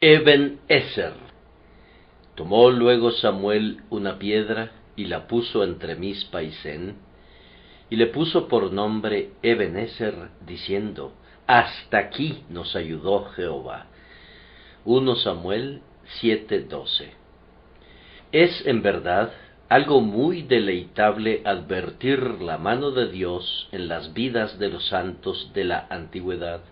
Eben Ezer. Tomó luego Samuel una piedra y la puso entre Mizpa y Sen, y le puso por nombre Eben Ezer, diciendo: Hasta aquí nos ayudó Jehová. 1 Samuel 7:12. Es en verdad algo muy deleitable advertir la mano de Dios en las vidas de los santos de la antigüedad.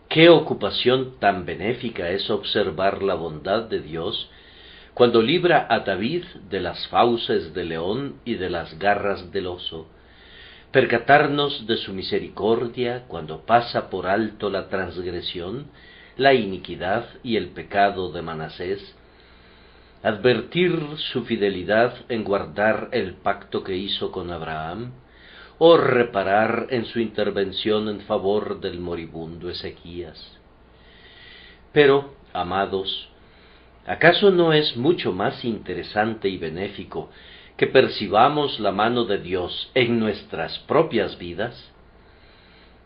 Qué ocupación tan benéfica es observar la bondad de Dios cuando libra a David de las fauces del león y de las garras del oso, percatarnos de su misericordia cuando pasa por alto la transgresión, la iniquidad y el pecado de Manasés, advertir su fidelidad en guardar el pacto que hizo con Abraham, o reparar en su intervención en favor del moribundo Ezequías. Pero, amados, ¿acaso no es mucho más interesante y benéfico que percibamos la mano de Dios en nuestras propias vidas?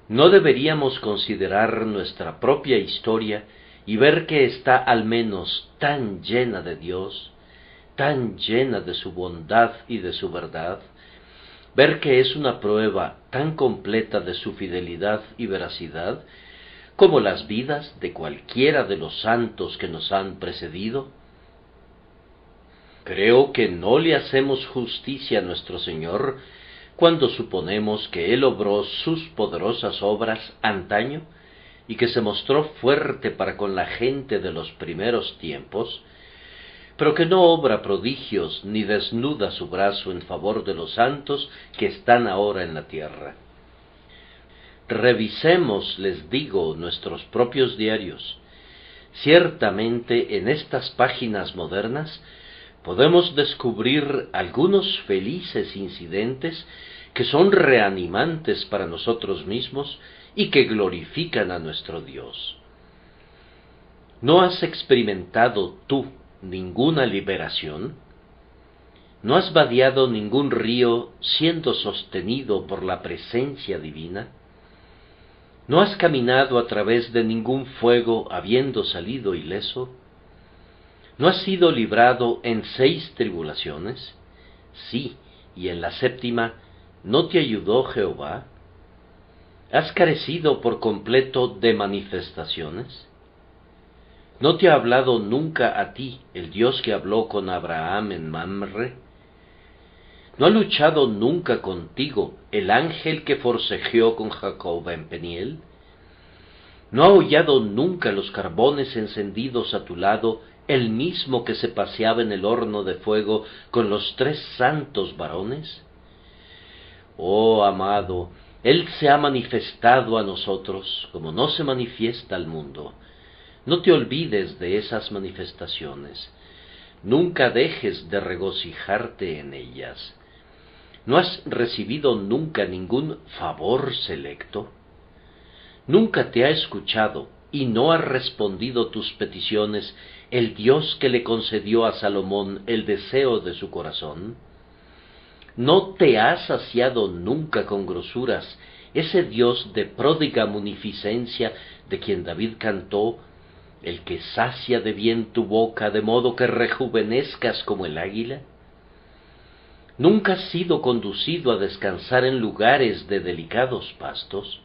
¿No deberíamos considerar nuestra propia historia y ver que está al menos tan llena de Dios, tan llena de su bondad y de su verdad? Ver que es una prueba tan completa de su fidelidad y veracidad como las vidas de cualquiera de los santos que nos han precedido. Creo que no le hacemos justicia a nuestro Señor cuando suponemos que Él obró sus poderosas obras antaño y que se mostró fuerte para con la gente de los primeros tiempos, pero que no obra prodigios ni desnuda su brazo en favor de los santos que están ahora en la tierra. Revisemos, les digo, nuestros propios diarios. Ciertamente en estas páginas modernas podemos descubrir algunos felices incidentes que son reanimantes para nosotros mismos y que glorifican a nuestro Dios. ¿No has experimentado tú ninguna liberación? ¿No has vadeado ningún río siendo sostenido por la presencia divina? ¿No has caminado a través de ningún fuego habiendo salido ileso? ¿No has sido librado en 6 tribulaciones? Sí, y en la 7ª, ¿no te ayudó Jehová? ¿Has carecido por completo de manifestaciones? ¿No te ha hablado nunca a ti el Dios que habló con Abraham en Mamre? ¿No ha luchado nunca contigo el ángel que forcejeó con Jacob en Peniel? ¿No ha hollado nunca los carbones encendidos a tu lado el mismo que se paseaba en el horno de fuego con los 3 santos varones? Oh, amado, Él se ha manifestado a nosotros como no se manifiesta al mundo. No te olvides de esas manifestaciones. Nunca dejes de regocijarte en ellas. ¿No has recibido nunca ningún favor selecto? ¿Nunca te ha escuchado y no ha respondido tus peticiones el Dios que le concedió a Salomón el deseo de su corazón? ¿No te ha saciado nunca con grosuras ese Dios de pródiga munificencia de quien David cantó: el que sacia de bien tu boca de modo que rejuvenezcas como el águila? ¿Nunca has sido conducido a descansar en lugares de delicados pastos?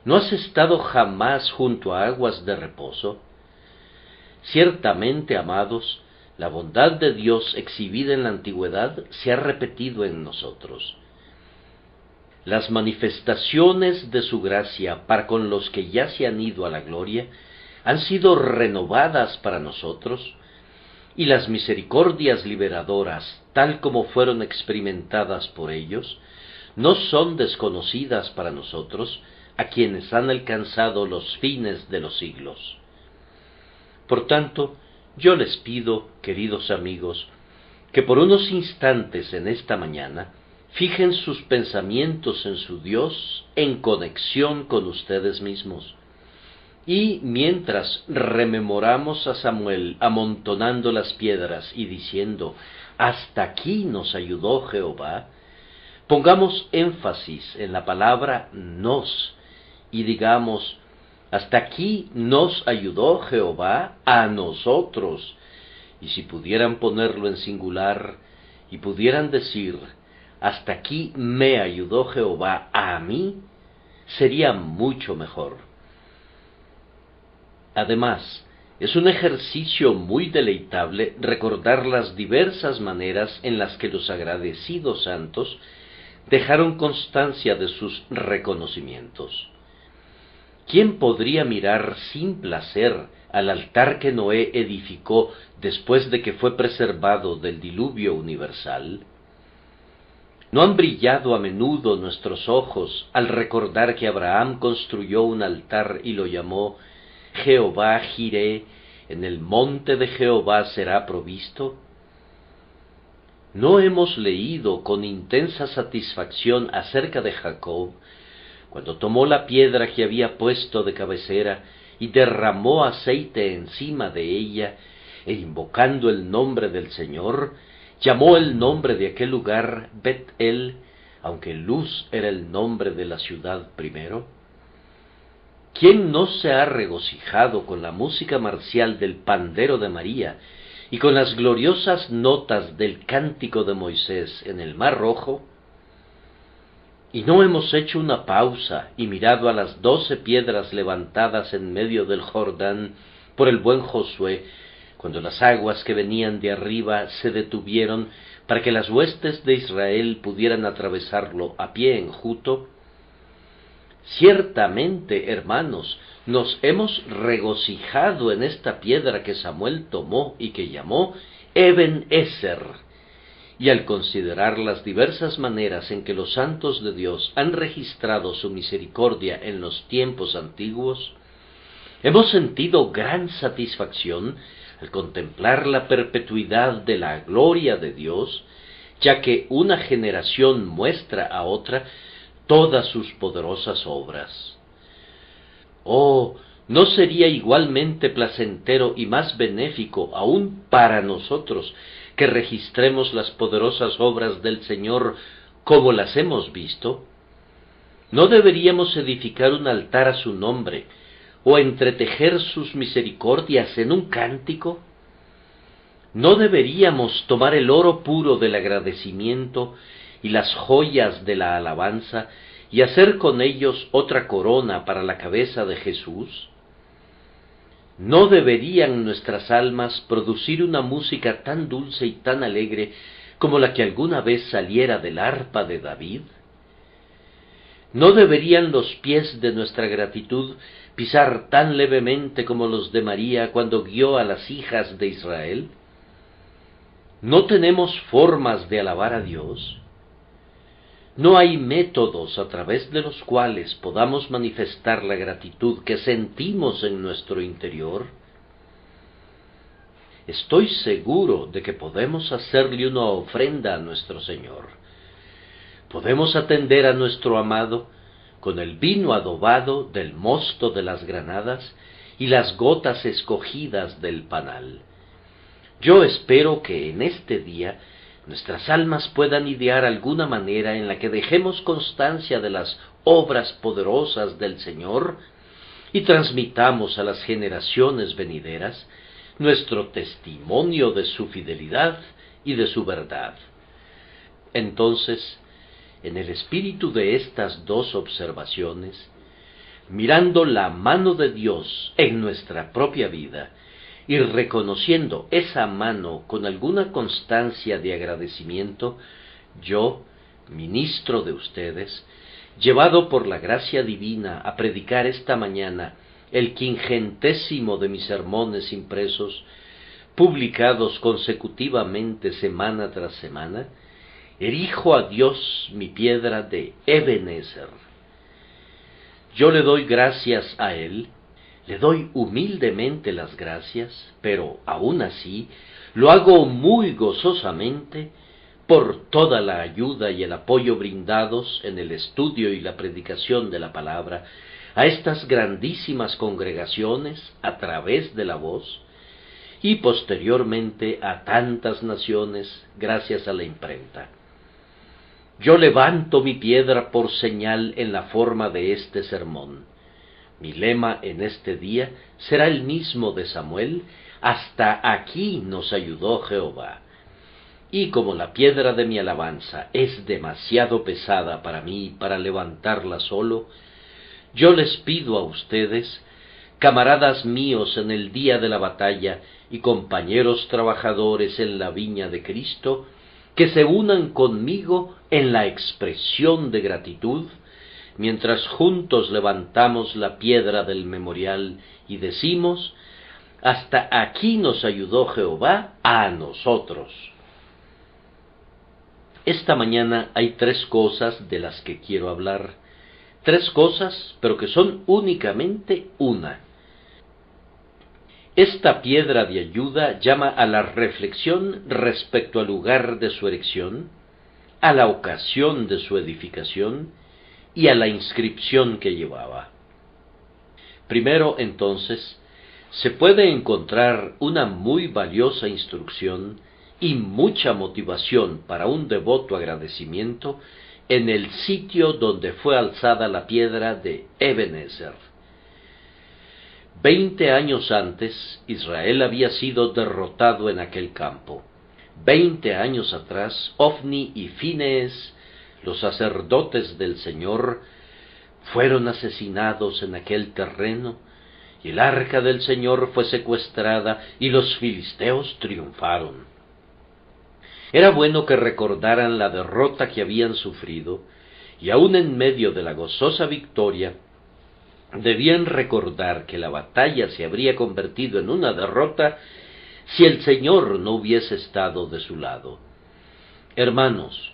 ¿No has estado jamás junto a aguas de reposo? Ciertamente, amados, la bondad de Dios exhibida en la antigüedad se ha repetido en nosotros. Las manifestaciones de su gracia para con los que ya se han ido a la gloria han sido renovadas para nosotros, y las misericordias liberadoras, tal como fueron experimentadas por ellos, no son desconocidas para nosotros, a quienes han alcanzado los fines de los siglos. Por tanto, yo les pido, queridos amigos, que por unos instantes en esta mañana fijen sus pensamientos en su Dios en conexión con ustedes mismos. Y mientras rememoramos a Samuel amontonando las piedras y diciendo: hasta aquí nos ayudó Jehová, pongamos énfasis en la palabra nos y digamos: Hasta aquí nos ayudó Jehová a nosotros. Y si pudieran ponerlo en singular y pudieran decir, hasta aquí me ayudó Jehová a mí, sería mucho mejor. Además, es un ejercicio muy deleitable recordar las diversas maneras en las que los agradecidos santos dejaron constancia de sus reconocimientos. ¿Quién podría mirar sin placer al altar que Noé edificó después de que fue preservado del diluvio universal? ¿No han brillado a menudo nuestros ojos al recordar que Abraham construyó un altar y lo llamó Jehová Jireh, en el monte de Jehová será provisto? ¿No hemos leído con intensa satisfacción acerca de Jacob, cuando tomó la piedra que había puesto de cabecera y derramó aceite encima de ella, e invocando el nombre del Señor, llamó el nombre de aquel lugar Bet-El, aunque Luz era el nombre de la ciudad primero? ¿Quién no se ha regocijado con la música marcial del pandero de María y con las gloriosas notas del cántico de Moisés en el Mar Rojo? ¿Y no hemos hecho una pausa y mirado a las 12 piedras levantadas en medio del Jordán por el buen Josué, cuando las aguas que venían de arriba se detuvieron para que las huestes de Israel pudieran atravesarlo a pie enjuto? Ciertamente, hermanos, nos hemos regocijado en esta piedra que Samuel tomó y que llamó Eben-Ezer. Y al considerar las diversas maneras en que los santos de Dios han registrado su misericordia en los tiempos antiguos, hemos sentido gran satisfacción al contemplar la perpetuidad de la gloria de Dios, ya que una generación muestra a otra todas sus poderosas obras. Oh, ¿no sería igualmente placentero y más benéfico aún para nosotros que registremos las poderosas obras del Señor como las hemos visto? ¿No deberíamos edificar un altar a su nombre, o entretejer sus misericordias en un cántico? ¿No deberíamos tomar el oro puro del agradecimiento y las joyas de la alabanza, y hacer con ellos otra corona para la cabeza de Jesús? ¿No deberían nuestras almas producir una música tan dulce y tan alegre como la que alguna vez saliera del arpa de David? ¿No deberían los pies de nuestra gratitud pisar tan levemente como los de María cuando guió a las hijas de Israel? ¿No tenemos formas de alabar a Dios? ¿No hay métodos a través de los cuales podamos manifestar la gratitud que sentimos en nuestro interior? Estoy seguro de que podemos hacerle una ofrenda a nuestro Señor. Podemos atender a nuestro amado con el vino adobado del mosto de las granadas y las gotas escogidas del panal. Yo espero que en este día nuestras almas puedan idear alguna manera en la que dejemos constancia de las obras poderosas del Señor y transmitamos a las generaciones venideras nuestro testimonio de su fidelidad y de su verdad. Entonces, en el espíritu de estas dos observaciones, mirando la mano de Dios en nuestra propia vida, y reconociendo esa mano con alguna constancia de agradecimiento, yo, ministro de ustedes, llevado por la gracia divina a predicar esta mañana el 50º de mis sermones impresos, publicados consecutivamente semana tras semana, erijo a Dios mi piedra de Ebenezer. Yo le doy gracias a Él, le doy humildemente las gracias, pero aún así lo hago muy gozosamente por toda la ayuda y el apoyo brindados en el estudio y la predicación de la palabra a estas grandísimas congregaciones a través de la voz, y posteriormente a tantas naciones gracias a la imprenta. Yo levanto mi piedra por señal en la forma de este sermón, Mi lema en este día será el mismo de Samuel: hasta aquí nos ayudó Jehová. Y como la piedra de mi alabanza es demasiado pesada para mí para levantarla solo, yo les pido a ustedes, camaradas míos en el día de la batalla y compañeros trabajadores en la viña de Cristo, que se unan conmigo en la expresión de gratitud, mientras juntos levantamos la piedra del memorial y decimos: hasta aquí nos ayudó Jehová a nosotros. Esta mañana hay 3 cosas de las que quiero hablar. 3 cosas, pero que son únicamente una. Esta piedra de ayuda llama a la reflexión respecto al lugar de su erección, a la ocasión de su edificación y a la inscripción que llevaba. Primero, entonces, se puede encontrar una muy valiosa instrucción y mucha motivación para un devoto agradecimiento en el sitio donde fue alzada la piedra de Ebenezer. 20 años antes, Israel había sido derrotado en aquel campo. 20 años atrás, Ofni y Finees, los sacerdotes del Señor, fueron asesinados en aquel terreno, y el arca del Señor fue secuestrada y los filisteos triunfaron. Era bueno que recordaran la derrota que habían sufrido, y aun en medio de la gozosa victoria, debían recordar que la batalla se habría convertido en una derrota si el Señor no hubiese estado de su lado. Hermanos,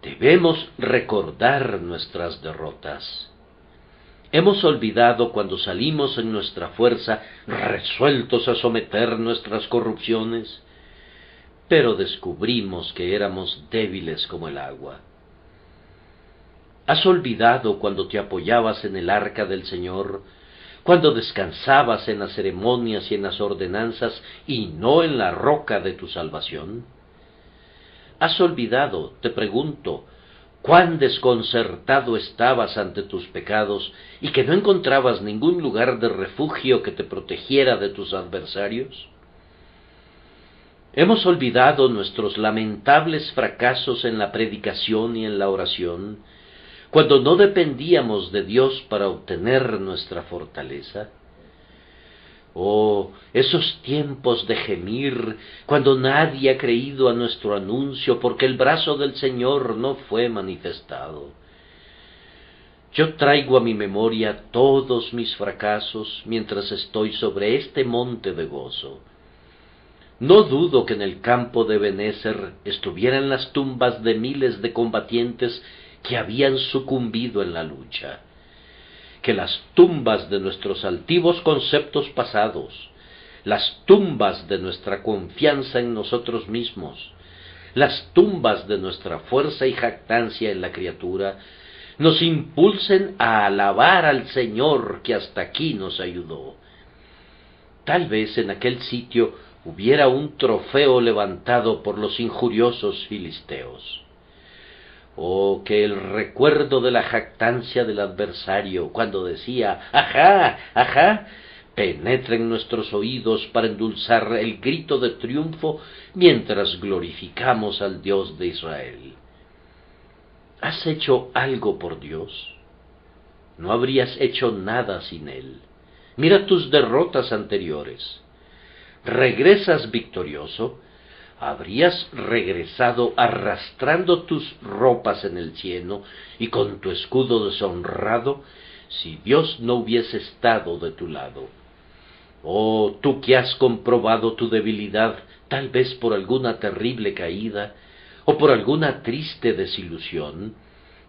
debemos recordar nuestras derrotas. Hemos olvidado cuando salimos en nuestra fuerza, resueltos a someter nuestras corrupciones, pero descubrimos que éramos débiles como el agua. ¿Has olvidado cuando te apoyabas en el arca del Señor, cuando descansabas en las ceremonias y en las ordenanzas y no en la roca de tu salvación? ¿Has olvidado, te pregunto, cuán desconcertado estabas ante tus pecados y que no encontrabas ningún lugar de refugio que te protegiera de tus adversarios? Hemos olvidado nuestros lamentables fracasos en la predicación y en la oración, cuando no dependíamos de Dios para obtener nuestra fortaleza. Oh, esos tiempos de gemir, cuando nadie ha creído a nuestro anuncio porque el brazo del Señor no fue manifestado. Yo traigo a mi memoria todos mis fracasos mientras estoy sobre este monte de gozo. No dudo que en el campo de Ebenezer estuvieran las tumbas de miles de combatientes que habían sucumbido en la lucha, que las tumbas de nuestros altivos conceptos pasados, las tumbas de nuestra confianza en nosotros mismos, las tumbas de nuestra fuerza y jactancia en la criatura, nos impulsen a alabar al Señor que hasta aquí nos ayudó. Tal vez en aquel sitio hubiera un trofeo levantado por los injuriosos filisteos. Oh, que el recuerdo de la jactancia del adversario, cuando decía «ajá, ajá», penetre en nuestros oídos para endulzar el grito de triunfo mientras glorificamos al Dios de Israel. ¿Has hecho algo por Dios? No habrías hecho nada sin Él. Mira tus derrotas anteriores. ¿Regresas victorioso? Habrías regresado arrastrando tus ropas en el cieno y con tu escudo deshonrado si Dios no hubiese estado de tu lado. Oh, tú que has comprobado tu debilidad, tal vez por alguna terrible caída o por alguna triste desilusión,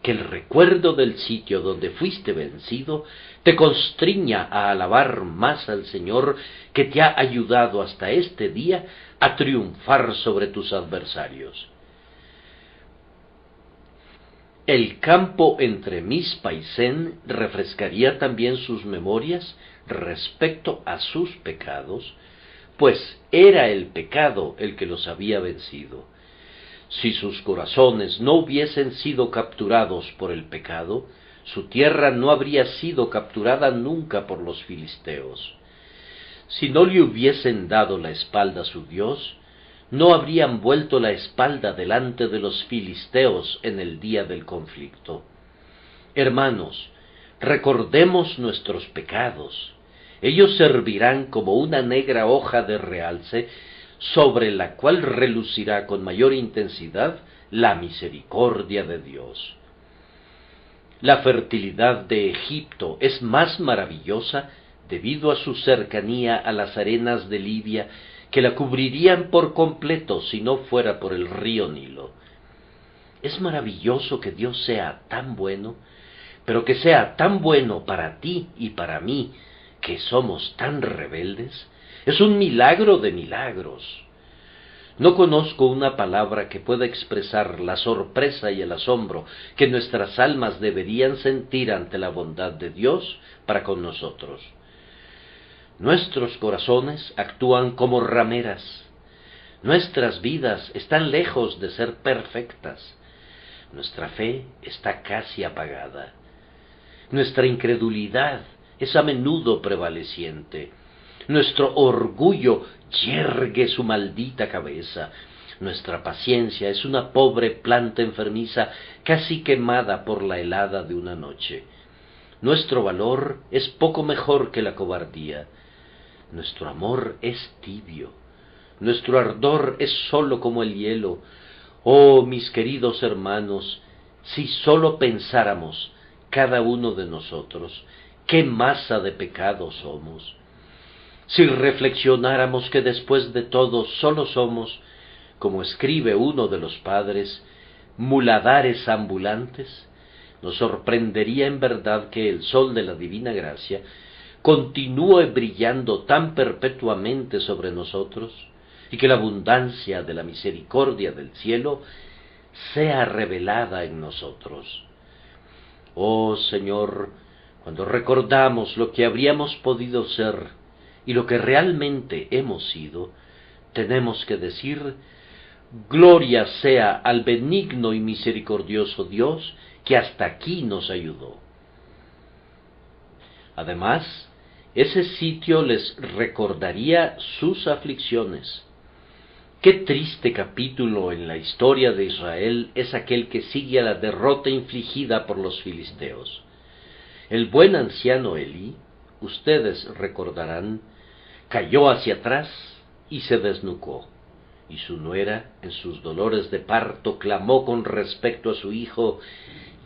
que el recuerdo del sitio donde fuiste vencido te constriña a alabar más al Señor que te ha ayudado hasta este día a triunfar sobre tus adversarios. El campo entre Mizpa y Sen refrescaría también sus memorias respecto a sus pecados, pues era el pecado el que los había vencido. Si sus corazones no hubiesen sido capturados por el pecado, su tierra no habría sido capturada nunca por los filisteos. Si no le hubiesen dado la espalda a su Dios, no habrían vuelto la espalda delante de los filisteos en el día del conflicto. Hermanos, recordemos nuestros pecados. Ellos servirán como una negra hoja de realce sobre la cual relucirá con mayor intensidad la misericordia de Dios. La fertilidad de Egipto es más maravillosa debido a su cercanía a las arenas de Libia, que la cubrirían por completo si no fuera por el río Nilo. Es maravilloso que Dios sea tan bueno, pero que sea tan bueno para ti y para mí, que somos tan rebeldes. Es un milagro de milagros. No conozco una palabra que pueda expresar la sorpresa y el asombro que nuestras almas deberían sentir ante la bondad de Dios para con nosotros. Nuestros corazones actúan como rameras. Nuestras vidas están lejos de ser perfectas. Nuestra fe está casi apagada. Nuestra incredulidad es a menudo prevaleciente. Nuestro orgullo yergue su maldita cabeza. Nuestra paciencia es una pobre planta enfermiza, casi quemada por la helada de una noche. Nuestro valor es poco mejor que la cobardía. Nuestro amor es tibio. Nuestro ardor es solo como el hielo. Oh, mis queridos hermanos, si sólo pensáramos, cada uno de nosotros, qué masa de pecado somos. Si reflexionáramos que después de todo sólo somos, como escribe uno de los padres, muladares ambulantes, nos sorprendería en verdad que el sol de la divina gracia continúe brillando tan perpetuamente sobre nosotros, y que la abundancia de la misericordia del cielo sea revelada en nosotros. Oh Señor, cuando recordamos lo que habríamos podido ser y lo que realmente hemos sido, tenemos que decir: gloria sea al benigno y misericordioso Dios que hasta aquí nos ayudó. Además, ese sitio les recordaría sus aflicciones. Qué triste capítulo en la historia de Israel es aquel que sigue a la derrota infligida por los filisteos. El buen anciano Elí, ustedes recordarán, cayó hacia atrás y se desnucó, y su nuera, en sus dolores de parto, clamó con respecto a su hijo: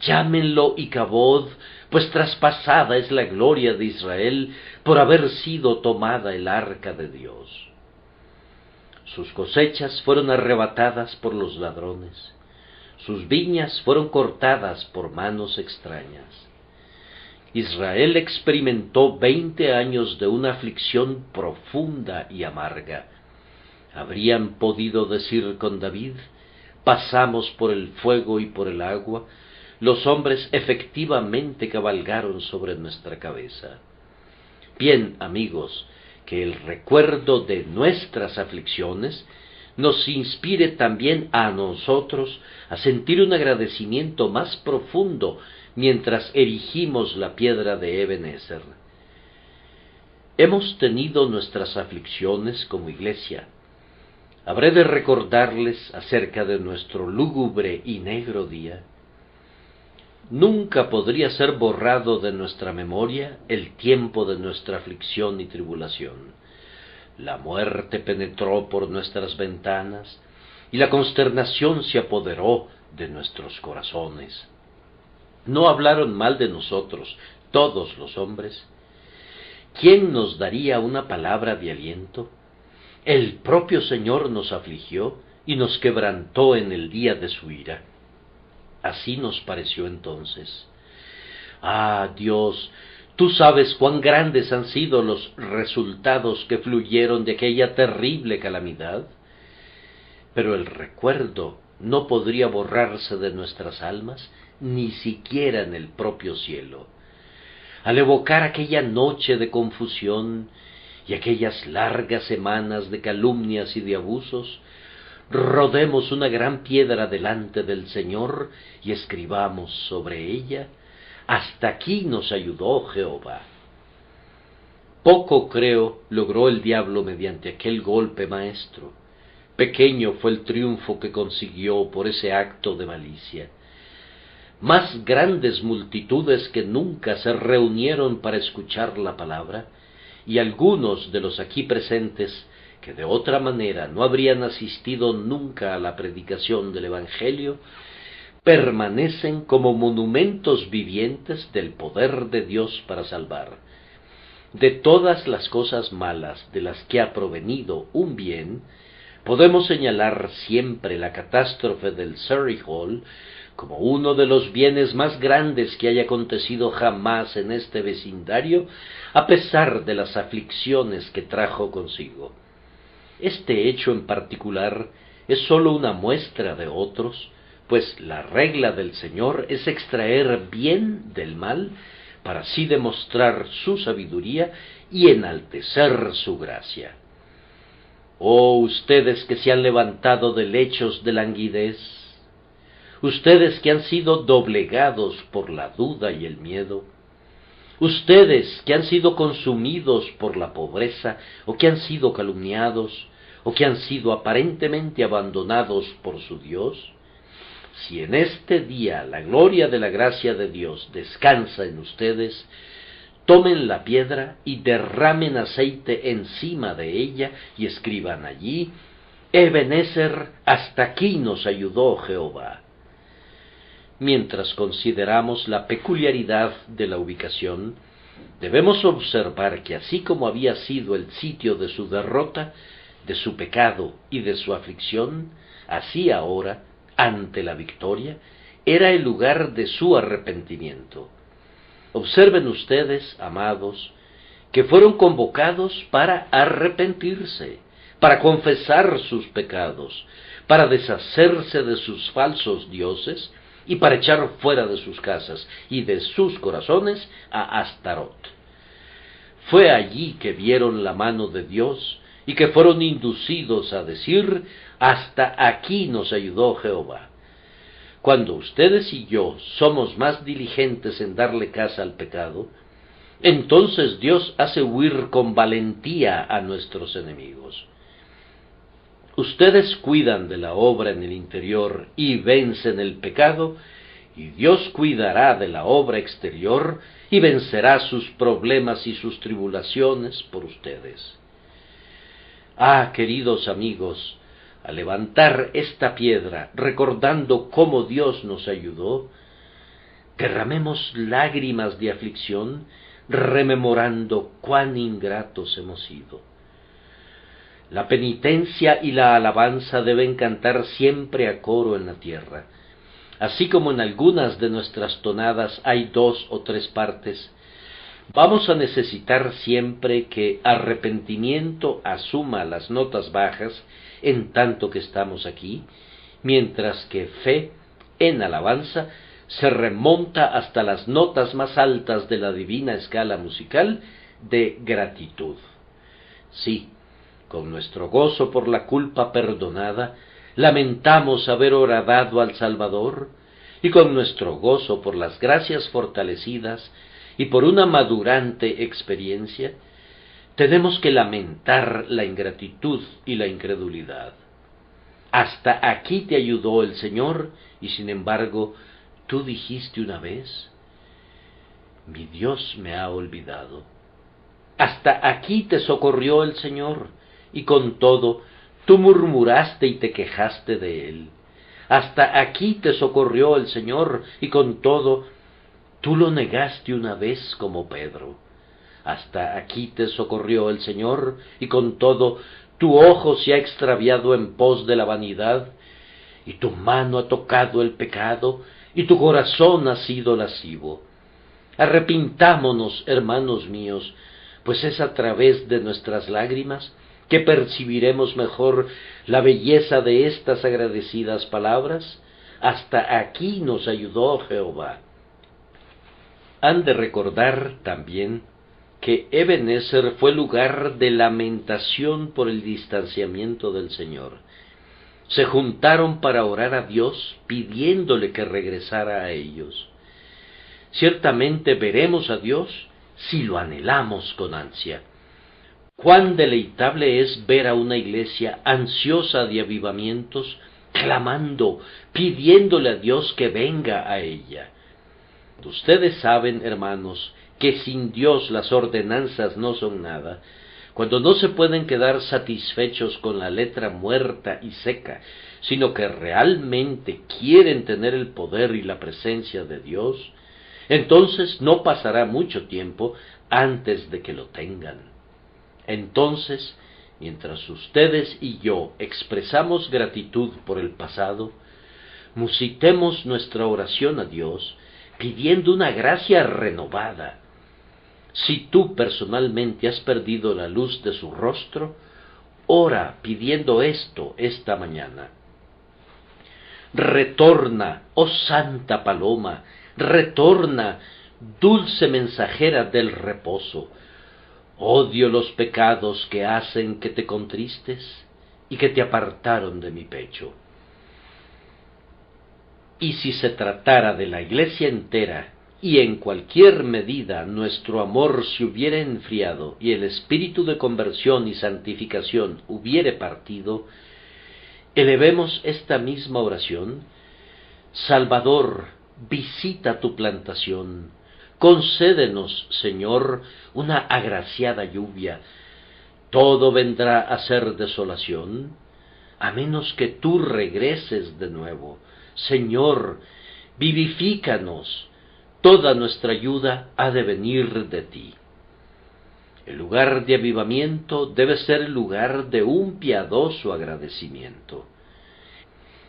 llámenlo Icabod, pues traspasada es la gloria de Israel por haber sido tomada el arca de Dios. Sus cosechas fueron arrebatadas por los ladrones, sus viñas fueron cortadas por manos extrañas. Israel experimentó 20 años de una aflicción profunda y amarga. Habrían podido decir con David: pasamos por el fuego y por el agua, los hombres efectivamente cabalgaron sobre nuestra cabeza. Bien, amigos, que el recuerdo de nuestras aflicciones nos inspire también a nosotros a sentir un agradecimiento más profundo mientras erigimos la piedra de Ebenezer. Hemos tenido nuestras aflicciones como iglesia. ¿Habré de recordarles acerca de nuestro lúgubre y negro día? Nunca podría ser borrado de nuestra memoria el tiempo de nuestra aflicción y tribulación. La muerte penetró por nuestras ventanas, y la consternación se apoderó de nuestros corazones. ¿No hablaron mal de nosotros todos los hombres? ¿Quién nos daría una palabra de aliento? El propio Señor nos afligió y nos quebrantó en el día de su ira. Así nos pareció entonces. Ah, Dios, tú sabes cuán grandes han sido los resultados que fluyeron de aquella terrible calamidad. Pero el recuerdo no podría borrarse de nuestras almas, ni siquiera en el propio cielo. Al evocar aquella noche de confusión y aquellas largas semanas de calumnias y de abusos, rodemos una gran piedra delante del Señor y escribamos sobre ella: Hasta aquí nos ayudó Jehová. Poco, creo, logró el diablo mediante aquel golpe maestro. Pequeño fue el triunfo que consiguió por ese acto de malicia. Más grandes multitudes que nunca se reunieron para escuchar la palabra, y algunos de los aquí presentes, que de otra manera no habrían asistido nunca a la predicación del Evangelio, permanecen como monumentos vivientes del poder de Dios para salvar. De todas las cosas malas de las que ha provenido un bien, podemos señalar siempre la catástrofe del Surrey Hall como uno de los bienes más grandes que haya acontecido jamás en este vecindario, a pesar de las aflicciones que trajo consigo. Este hecho en particular es sólo una muestra de otros, pues la regla del Señor es extraer bien del mal, para así demostrar su sabiduría y enaltecer su gracia. Oh, ustedes que se han levantado de lechos de languidez, ustedes que han sido doblegados por la duda y el miedo, ustedes que han sido consumidos por la pobreza, o que han sido calumniados, o que han sido aparentemente abandonados por su Dios, si en este día la gloria de la gracia de Dios descansa en ustedes, tomen la piedra y derramen aceite encima de ella y escriban allí: Ebenezer, hasta aquí nos ayudó Jehová. Mientras consideramos la peculiaridad de la ubicación, debemos observar que así como había sido el sitio de su derrota, de su pecado y de su aflicción, así ahora, ante la victoria, era el lugar de su arrepentimiento. Observen ustedes, amados, que fueron convocados para arrepentirse, para confesar sus pecados, para deshacerse de sus falsos dioses y para echar fuera de sus casas y de sus corazones a Astarot. Fue allí que vieron la mano de Dios y que fueron inducidos a decir: hasta aquí nos ayudó Jehová. Cuando ustedes y yo somos más diligentes en darle caza al pecado, entonces Dios hace huir con valentía a nuestros enemigos. Ustedes cuidan de la obra en el interior y vencen el pecado, y Dios cuidará de la obra exterior y vencerá sus problemas y sus tribulaciones por ustedes. Ah, queridos amigos, al levantar esta piedra, recordando cómo Dios nos ayudó, derramemos lágrimas de aflicción, rememorando cuán ingratos hemos sido. La penitencia y la alabanza deben cantar siempre a coro en la tierra. Así como en algunas de nuestras tonadas hay 2 o 3 partes, vamos a necesitar siempre que arrepentimiento asuma las notas bajas en tanto que estamos aquí, mientras que fe en alabanza se remonta hasta las notas más altas de la divina escala musical de gratitud. Sí, con nuestro gozo por la culpa perdonada, lamentamos haber horadado al Salvador, y con nuestro gozo por las gracias fortalecidas y por una madurante experiencia, tenemos que lamentar la ingratitud y la incredulidad. Hasta aquí te ayudó el Señor, y sin embargo, tú dijiste una vez: mi Dios me ha olvidado. Hasta aquí te socorrió el Señor, y con todo, tú murmuraste y te quejaste de Él. Hasta aquí te socorrió el Señor, y con todo, tú lo negaste una vez como Pedro. Hasta aquí te socorrió el Señor, y con todo, tu ojo se ha extraviado en pos de la vanidad, y tu mano ha tocado el pecado, y tu corazón ha sido lascivo. Arrepintámonos, hermanos míos, pues es a través de nuestras lágrimas que percibiremos mejor la belleza de estas agradecidas palabras: hasta aquí nos ayudó Jehová. Han de recordar también que Ebenezer fue lugar de lamentación por el distanciamiento del Señor. Se juntaron para orar a Dios pidiéndole que regresara a ellos. Ciertamente veremos a Dios si lo anhelamos con ansia. Cuán deleitable es ver a una iglesia ansiosa de avivamientos, clamando, pidiéndole a Dios que venga a ella. Ustedes saben, hermanos, que sin Dios las ordenanzas no son nada. Cuando no se pueden quedar satisfechos con la letra muerta y seca, sino que realmente quieren tener el poder y la presencia de Dios, entonces no pasará mucho tiempo antes de que lo tengan. Entonces, mientras ustedes y yo expresamos gratitud por el pasado, musitemos nuestra oración a Dios pidiendo una gracia renovada. Si tú personalmente has perdido la luz de su rostro, ora pidiendo esto esta mañana. Retorna, oh Santa Paloma, retorna, dulce mensajera del reposo. Odio los pecados que hacen que te contristes y que te apartaron de mi pecho. Y si se tratara de la iglesia entera, y en cualquier medida nuestro amor se hubiera enfriado y el espíritu de conversión y santificación hubiere partido, elevemos esta misma oración: Salvador, visita tu plantación, concédenos, Señor, una agraciada lluvia. Todo vendrá a ser desolación, a menos que tú regreses de nuevo. Señor, vivifícanos, toda nuestra ayuda ha de venir de ti. El lugar de avivamiento debe ser el lugar de un piadoso agradecimiento.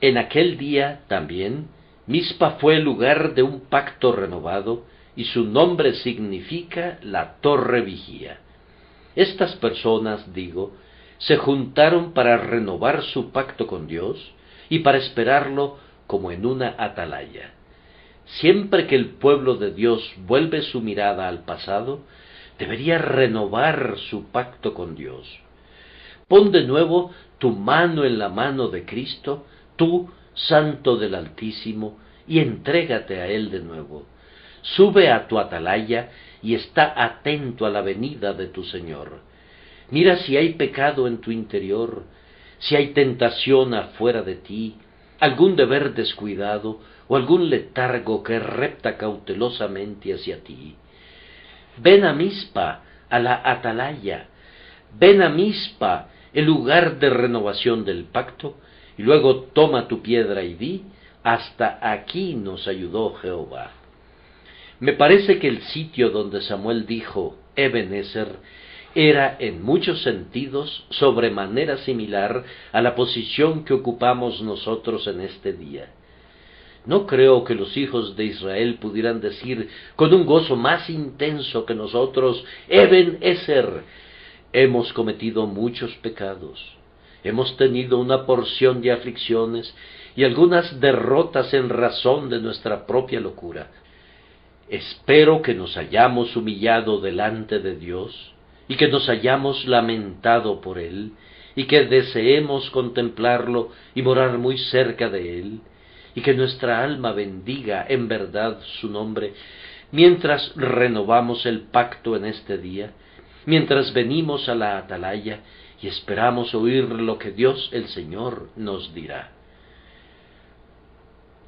En aquel día también, Mizpa fue el lugar de un pacto renovado, y su nombre significa la torre vigía. Estas personas, digo, se juntaron para renovar su pacto con Dios y para esperarlo como en una atalaya. Siempre que el pueblo de Dios vuelve su mirada al pasado, debería renovar su pacto con Dios. Pon de nuevo tu mano en la mano de Cristo, tú, Santo del Altísimo, y entrégate a Él de nuevo. Sube a tu atalaya y está atento a la venida de tu Señor. Mira si hay pecado en tu interior, si hay tentación afuera de ti, algún deber descuidado o algún letargo que repta cautelosamente hacia ti. Ven a Mizpa, a la atalaya, ven a Mizpa, el lugar de renovación del pacto, y luego toma tu piedra y di: hasta aquí nos ayudó Jehová. Me parece que el sitio donde Samuel dijo Ebenezer era en muchos sentidos sobremanera similar a la posición que ocupamos nosotros en este día. No creo que los hijos de Israel pudieran decir con un gozo más intenso que nosotros: Ebenezer, hemos cometido muchos pecados, hemos tenido una porción de aflicciones y algunas derrotas en razón de nuestra propia locura. Espero que nos hayamos humillado delante de Dios y que nos hayamos lamentado por Él y que deseemos contemplarlo y morar muy cerca de Él, y que nuestra alma bendiga en verdad su nombre mientras renovamos el pacto en este día, mientras venimos a la atalaya y esperamos oír lo que Dios el Señor nos dirá.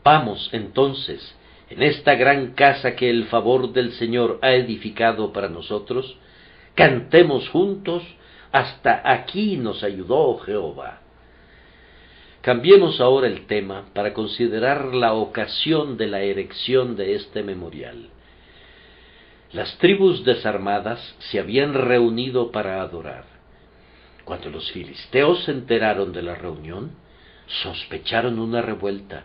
Vamos entonces, en esta gran casa que el favor del Señor ha edificado para nosotros, cantemos juntos: hasta aquí nos ayudó Jehová. Cambiemos ahora el tema para considerar la ocasión de la erección de este memorial. Las tribus desarmadas se habían reunido para adorar. Cuando los filisteos se enteraron de la reunión, sospecharon una revuelta.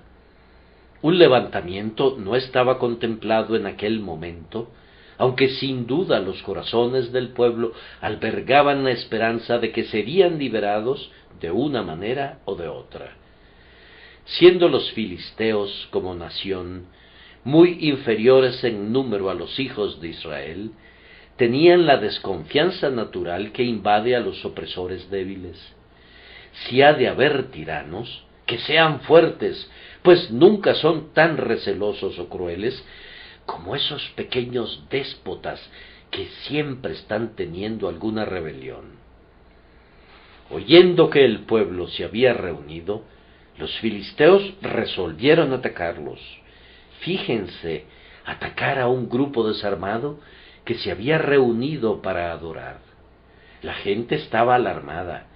Un levantamiento no estaba contemplado en aquel momento, aunque sin duda los corazones del pueblo albergaban la esperanza de que serían liberados de una manera o de otra. Siendo los filisteos como nación muy inferiores en número a los hijos de Israel, tenían la desconfianza natural que invade a los opresores débiles. Si ha de haber tiranos, que sean fuertes, pues nunca son tan recelosos o crueles como esos pequeños déspotas que siempre están teniendo alguna rebelión. Oyendo que el pueblo se había reunido, los filisteos resolvieron atacarlos. Fíjense, atacar a un grupo desarmado que se había reunido para adorar. La gente estaba alarmada.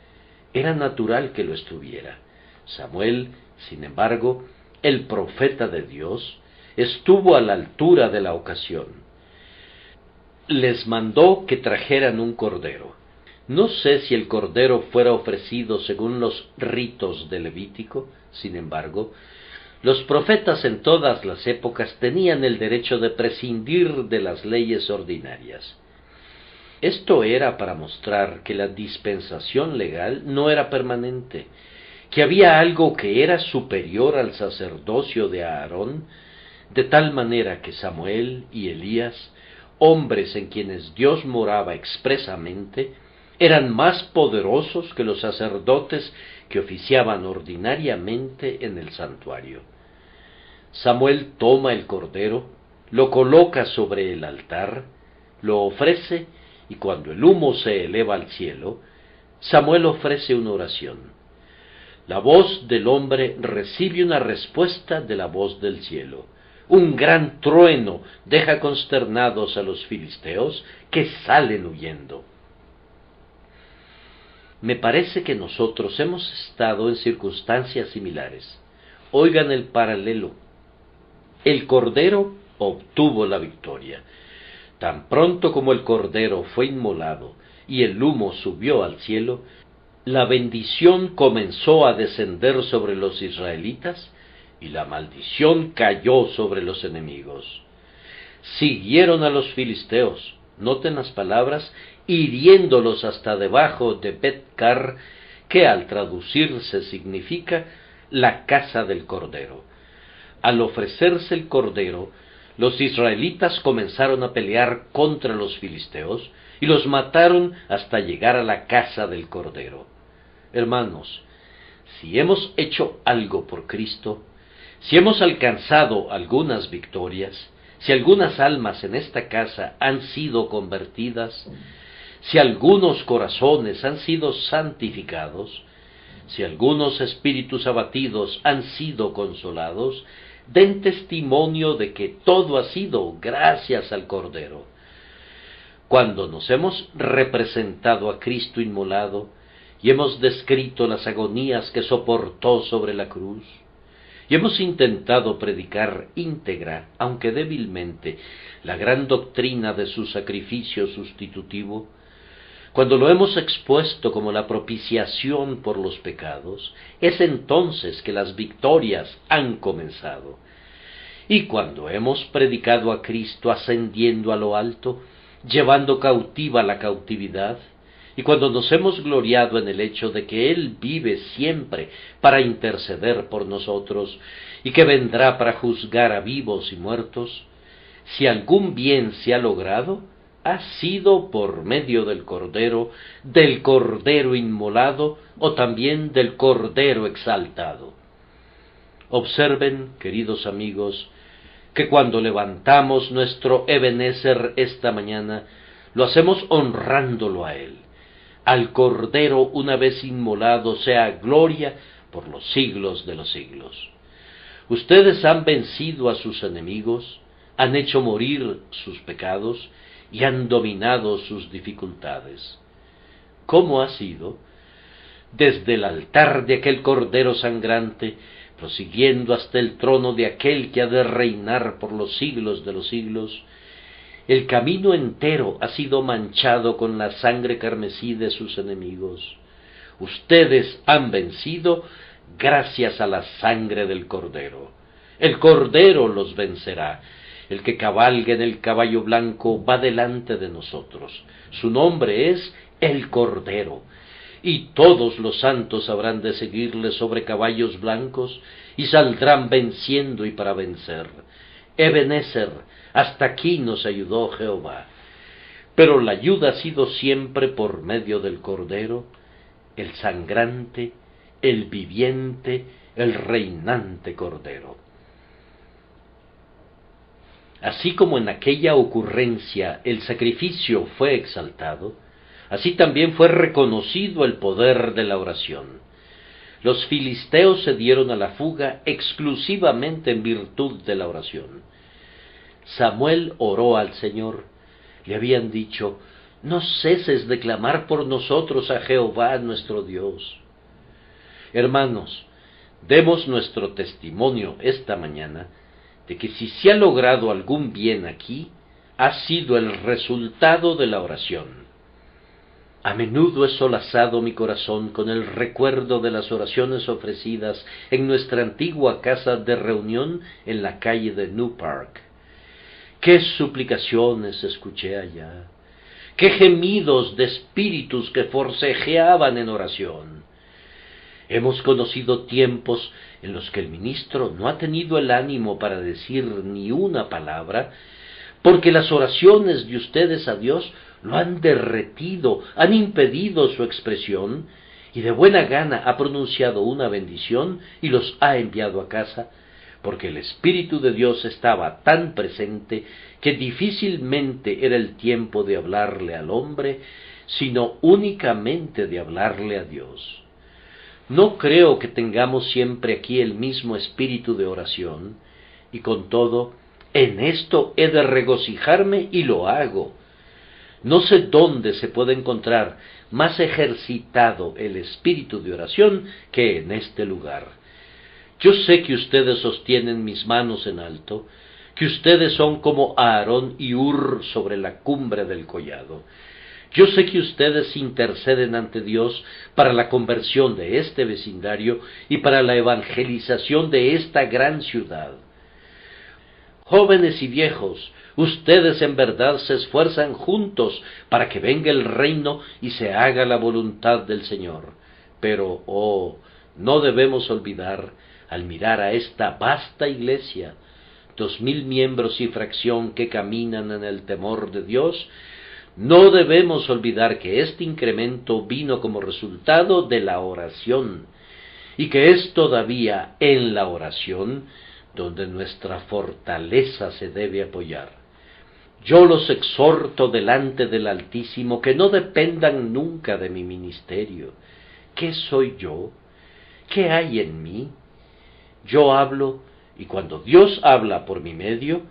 Era natural que lo estuviera. Samuel, sin embargo, el profeta de Dios, estuvo a la altura de la ocasión. Les mandó que trajeran un cordero. No sé si el cordero fuera ofrecido según los ritos de Levítico, sin embargo, los profetas en todas las épocas tenían el derecho de prescindir de las leyes ordinarias. Esto era para mostrar que la dispensación legal no era permanente, que había algo que era superior al sacerdocio de Aarón, de tal manera que Samuel y Elías, hombres en quienes Dios moraba expresamente, eran más poderosos que los sacerdotes que oficiaban ordinariamente en el santuario. Samuel toma el cordero, lo coloca sobre el altar, lo ofrece, y cuando el humo se eleva al cielo, Samuel ofrece una oración. La voz del hombre recibe una respuesta de la voz del cielo. Un gran trueno deja consternados a los filisteos, que salen huyendo. Me parece que nosotros hemos estado en circunstancias similares. Oigan el paralelo. El cordero obtuvo la victoria. Tan pronto como el cordero fue inmolado y el humo subió al cielo, la bendición comenzó a descender sobre los israelitas y la maldición cayó sobre los enemigos. Siguieron a los filisteos, noten las palabras, hiriéndolos hasta debajo de Bet-car, que al traducirse significa la casa del cordero. Al ofrecerse el cordero, los israelitas comenzaron a pelear contra los filisteos y los mataron hasta llegar a la casa del cordero. Hermanos, si hemos hecho algo por Cristo, si hemos alcanzado algunas victorias, si algunas almas en esta casa han sido convertidas, si algunos corazones han sido santificados, si algunos espíritus abatidos han sido consolados, den testimonio de que todo ha sido gracias al Cordero. Cuando nos hemos representado a Cristo inmolado y hemos descrito las agonías que soportó sobre la cruz, y hemos intentado predicar íntegra, aunque débilmente, la gran doctrina de su sacrificio sustitutivo, cuando lo hemos expuesto como la propiciación por los pecados, es entonces que las victorias han comenzado. Y cuando hemos predicado a Cristo ascendiendo a lo alto, llevando cautiva la cautividad, y cuando nos hemos gloriado en el hecho de que Él vive siempre para interceder por nosotros, y que vendrá para juzgar a vivos y muertos, si algún bien se ha logrado, ha sido por medio del Cordero inmolado, o también del Cordero exaltado. Observen, queridos amigos, que cuando levantamos nuestro Ebenezer esta mañana, lo hacemos honrándolo a Él. Al Cordero una vez inmolado sea gloria por los siglos de los siglos. Ustedes han vencido a sus enemigos, han hecho morir sus pecados y han dominado sus dificultades. ¿Cómo ha sido? Desde el altar de aquel Cordero sangrante, prosiguiendo hasta el trono de aquel que ha de reinar por los siglos de los siglos, el camino entero ha sido manchado con la sangre carmesí de sus enemigos. Ustedes han vencido gracias a la sangre del Cordero. El Cordero los vencerá. El que cabalga en el caballo blanco va delante de nosotros. Su nombre es el Cordero. Y todos los santos habrán de seguirle sobre caballos blancos y saldrán venciendo y para vencer. Ebenezer, hasta aquí nos ayudó Jehová. Pero la ayuda ha sido siempre por medio del Cordero, el sangrante, el viviente, el reinante Cordero. Así como en aquella ocurrencia el sacrificio fue exaltado, así también fue reconocido el poder de la oración. Los filisteos se dieron a la fuga exclusivamente en virtud de la oración. Samuel oró al Señor. Le habían dicho: no ceses de clamar por nosotros a Jehová nuestro Dios. Hermanos, demos nuestro testimonio esta mañana de que si se ha logrado algún bien aquí, ha sido el resultado de la oración. A menudo he solazado mi corazón con el recuerdo de las oraciones ofrecidas en nuestra antigua casa de reunión en la calle de New Park. ¡Qué suplicaciones escuché allá! ¡Qué gemidos de espíritus que forcejeaban en oración! Hemos conocido tiempos en los que el ministro no ha tenido el ánimo para decir ni una palabra, porque las oraciones de ustedes a Dios lo han derretido, han impedido su expresión, y de buena gana ha pronunciado una bendición y los ha enviado a casa, porque el Espíritu de Dios estaba tan presente que difícilmente era el tiempo de hablarle al hombre, sino únicamente de hablarle a Dios. No creo que tengamos siempre aquí el mismo espíritu de oración, y con todo, en esto he de regocijarme y lo hago. No sé dónde se puede encontrar más ejercitado el espíritu de oración que en este lugar. Yo sé que ustedes sostienen mis manos en alto, que ustedes son como Aarón y Hur sobre la cumbre del collado. Yo sé que ustedes interceden ante Dios para la conversión de este vecindario y para la evangelización de esta gran ciudad. Jóvenes y viejos, ustedes en verdad se esfuerzan juntos para que venga el reino y se haga la voluntad del Señor. Pero, no debemos olvidar, al mirar a esta vasta iglesia, 2000 miembros y fracción que caminan en el temor de Dios, no debemos olvidar que este incremento vino como resultado de la oración, y que es todavía en la oración donde nuestra fortaleza se debe apoyar. Yo los exhorto delante del Altísimo que no dependan nunca de mi ministerio. ¿Qué soy yo? ¿Qué hay en mí? Yo hablo, y cuando Dios habla por mi medio,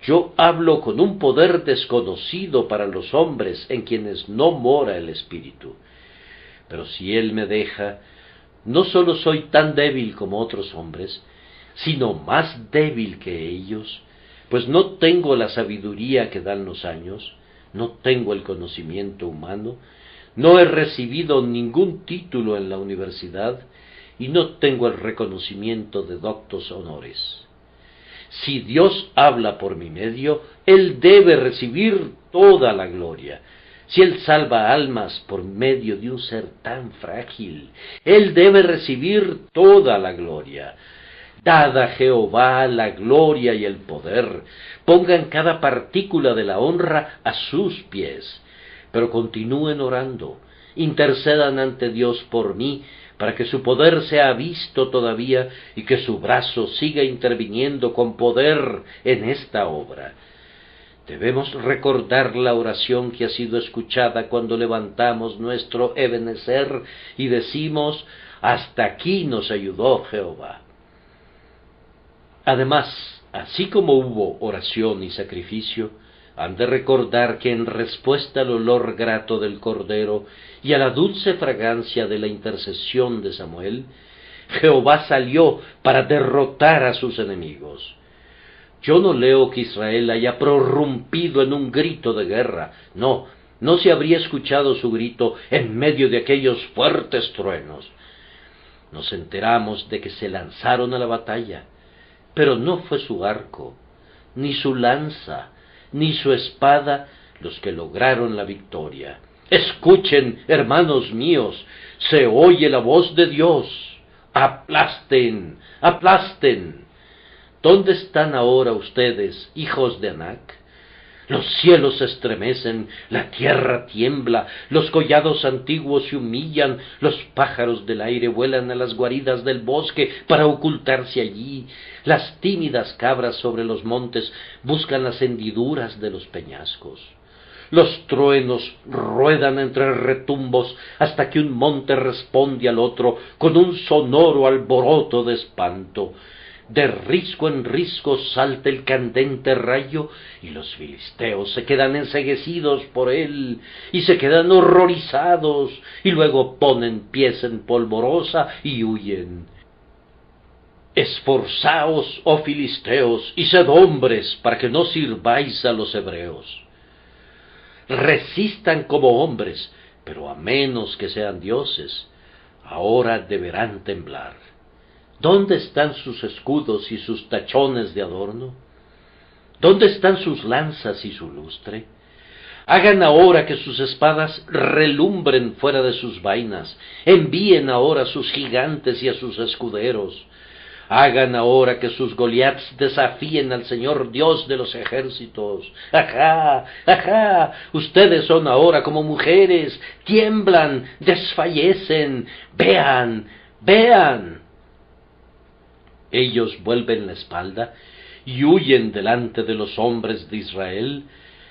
yo hablo con un poder desconocido para los hombres en quienes no mora el Espíritu. Pero si Él me deja, no solo soy tan débil como otros hombres, sino más débil que ellos, pues no tengo la sabiduría que dan los años, no tengo el conocimiento humano, no he recibido ningún título en la universidad y no tengo el reconocimiento de doctos honores. Si Dios habla por mi medio, Él debe recibir toda la gloria. Si Él salva almas por medio de un ser tan frágil, Él debe recibir toda la gloria. Dad a Jehová la gloria y el poder. Pongan cada partícula de la honra a sus pies. Pero continúen orando. Intercedan ante Dios por mí, para que su poder sea visto todavía y que su brazo siga interviniendo con poder en esta obra. Debemos recordar la oración que ha sido escuchada cuando levantamos nuestro Ebenezer y decimos: hasta aquí nos ayudó Jehová. Además, así como hubo oración y sacrificio, han de recordar que en respuesta al olor grato del Cordero y a la dulce fragancia de la intercesión de Samuel, Jehová salió para derrotar a sus enemigos. Yo no leo que Israel haya prorrumpido en un grito de guerra. No se habría escuchado su grito en medio de aquellos fuertes truenos. Nos enteramos de que se lanzaron a la batalla, pero no fue su arco, ni su lanza, ni su espada los que lograron la victoria. Escuchen, hermanos míos, se oye la voz de Dios. Aplasten, aplasten. ¿Dónde están ahora ustedes, hijos de Anac? Los cielos se estremecen, la tierra tiembla, los collados antiguos se humillan, los pájaros del aire vuelan a las guaridas del bosque para ocultarse allí, las tímidas cabras sobre los montes buscan las hendiduras de los peñascos. Los truenos ruedan entre retumbos hasta que un monte responde al otro con un sonoro alboroto de espanto. De risco en risco salta el candente rayo, y los filisteos se quedan enceguecidos por él, y se quedan horrorizados, y luego ponen pies en polvorosa y huyen. Esforzaos, oh filisteos, y sed hombres, para que no sirváis a los hebreos. Resistan como hombres, pero a menos que sean dioses, ahora deberán temblar. ¿Dónde están sus escudos y sus tachones de adorno? ¿Dónde están sus lanzas y su lustre? Hagan ahora que sus espadas relumbren fuera de sus vainas, envíen ahora a sus gigantes y a sus escuderos. Hagan ahora que sus Goliaths desafíen al Señor Dios de los ejércitos. ¡Ajá! ¡Ajá! Ustedes son ahora como mujeres, tiemblan, desfallecen. ¡Vean! ¡Vean! Ellos vuelven la espalda y huyen delante de los hombres de Israel,